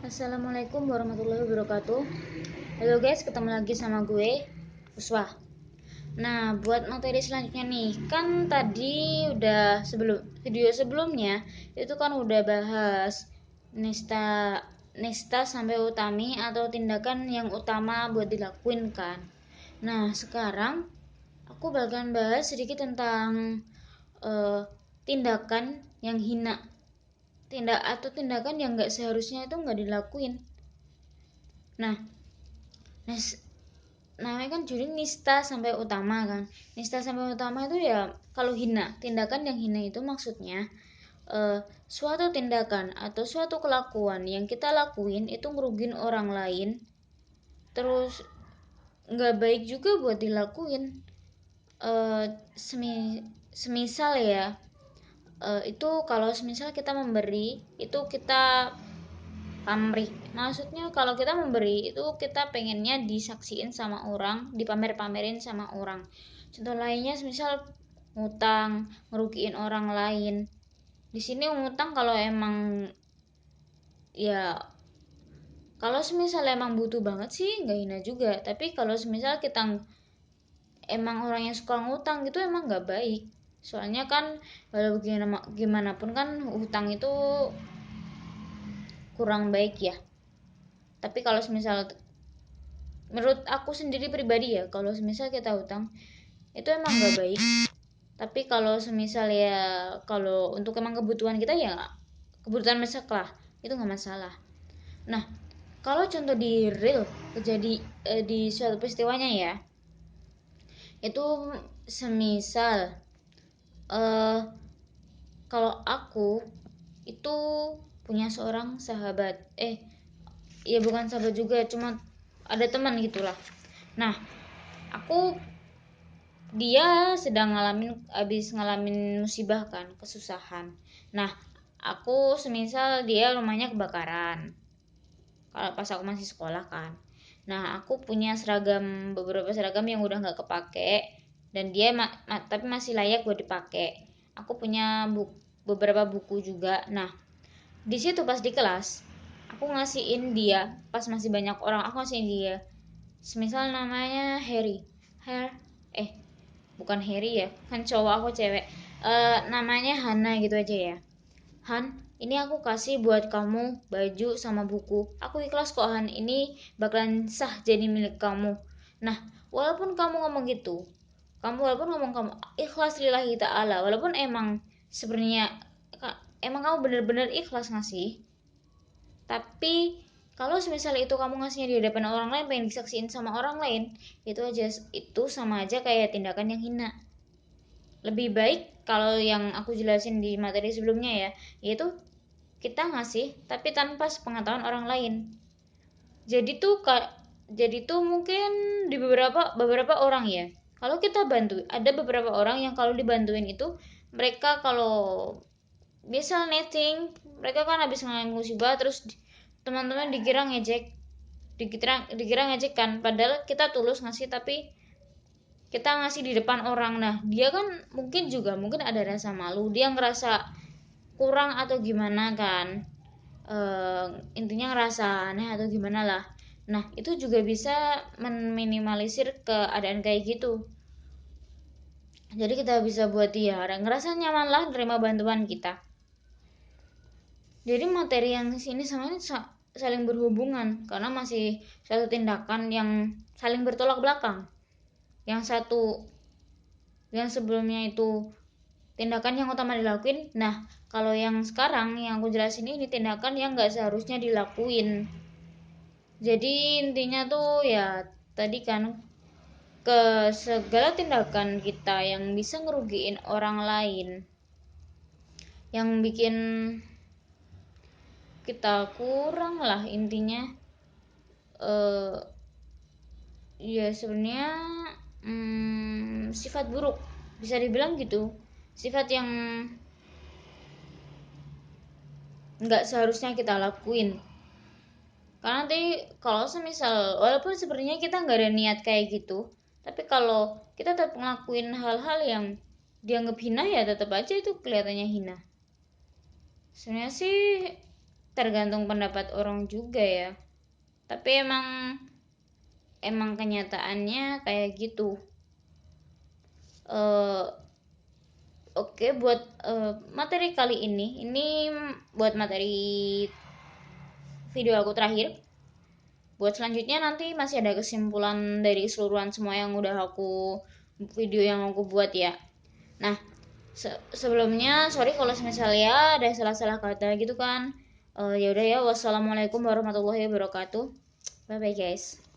Assalamualaikum warahmatullahi wabarakatuh. Halo guys, ketemu lagi sama gue, Uswa. Nah, buat materi selanjutnya nih, kan tadi udah video sebelumnya itu kan udah bahas nista nista sampai utami atau tindakan yang utama buat dilakuin kan. Nah, sekarang aku bakalan bahas sedikit tentang eh, tindakan yang hina, tindakan yang nggak seharusnya itu nggak dilakuin. Nah, namanya kan judul nista sampai utama kan. Nista sampai utama itu ya kalau hina, tindakan yang hina itu maksudnya suatu tindakan atau suatu kelakuan yang kita lakuin itu ngerugin orang lain, terus nggak baik juga buat dilakuin. eh, Semisal ya, itu kalau semisal kita memberi itu kita pamrih, maksudnya kalau kita memberi itu kita pengennya disaksiin sama orang, dipamer-pamerin sama orang. Contoh lainnya misal ngutang, ngerugiin orang lain. Di sini ngutang kalau emang ya, kalau semisal emang butuh banget sih nggak hina juga, tapi kalau semisal kita emang orang yang suka ngutang gitu emang nggak baik. Soalnya kan walau gimana pun kan hutang itu kurang baik ya. Tapi kalau semisal menurut aku sendiri pribadi ya, kalau semisal kita hutang itu emang gak baik. Tapi kalau semisal ya, kalau untuk emang kebutuhan kita ya kebutuhan mendesak lah, itu nggak masalah. Nah, kalau contoh di real terjadi di suatu peristiwanya ya, itu semisal eh kalau aku itu punya seorang sahabat, ya bukan sahabat juga, cuma ada teman gitulah. Nah, aku dia sedang habis ngalamin musibah kan, kesusahan. Nah, aku semisal dia rumahnya kebakaran kalau pas aku masih sekolah kan. Nah, aku punya beberapa seragam yang udah nggak kepake, dan dia tapi masih layak buat dipakai. Aku punya beberapa buku juga. Nah, di situ pas di kelas aku ngasihin dia, pas masih banyak orang aku ngasihin dia, semisal namanya Harry. Bukan Harry ya, kan cowok, aku cewek. Namanya Hana gitu aja ya. Han, ini aku kasih buat kamu baju sama buku. Aku ikhlas kok Han, ini bakalan sah jadi milik kamu. Nah, walaupun kamu ngomong gitu, walaupun ngomong kamu ikhlas lillahi ta'ala, walaupun emang sebenarnya emang kamu bener-bener ikhlas ngasih, tapi kalau semisal itu kamu ngasihnya di hadapan orang lain, pengen disaksiin sama orang lain, itu sama aja kayak tindakan yang hina. Lebih baik kalau yang aku jelasin di materi sebelumnya ya, yaitu kita ngasih tapi tanpa sepengetahuan orang lain. Jadi tuh mungkin di beberapa orang ya, kalau kita bantu, ada beberapa orang yang kalau dibantuin itu mereka kalau biasa netting, mereka kan habis ngalamin musibah, terus teman-teman dikira ngejek kan, padahal kita tulus ngasih, tapi kita ngasih di depan orang. Nah, dia kan mungkin ada rasa malu, dia ngerasa kurang atau gimana kan. Intinya ngerasa aneh atau gimana lah. Nah, itu juga bisa meminimalisir keadaan kayak gitu. Jadi kita bisa buat dia ngerasa nyaman lah nerima bantuan kita. Jadi materi yang sini sama ini saling berhubungan, karena masih satu tindakan yang saling bertolak belakang. Yang satu, yang sebelumnya itu tindakan yang utama dilakuin. Nah, kalau yang sekarang yang aku jelasin ini tindakan yang nggak seharusnya dilakuin. Jadi intinya tuh ya tadi kan, ke segala tindakan kita yang bisa ngerugiin orang lain, yang bikin kita kurang lah intinya. eh Ya sebenarnya sifat buruk, bisa dibilang gitu, sifat yang nggak seharusnya kita lakuin. Karena nanti kalau semisal walaupun sebenarnya kita nggak ada niat kayak gitu, tapi kalau kita tetap ngelakuin hal-hal yang dianggap hina, ya tetap aja itu kelihatannya hina. Sebenarnya sih tergantung pendapat orang juga ya, tapi emang kenyataannya kayak gitu. Eh, oke, buat materi kali ini buat materi video aku terakhir. Buat selanjutnya nanti masih ada kesimpulan dari keseluruhan semua yang udah aku video yang aku buat ya. Nah, sebelumnya sorry kalau misalnya ada salah-salah kata gitu kan. Ya udah ya, wassalamualaikum warahmatullahi wabarakatuh. Bye bye guys.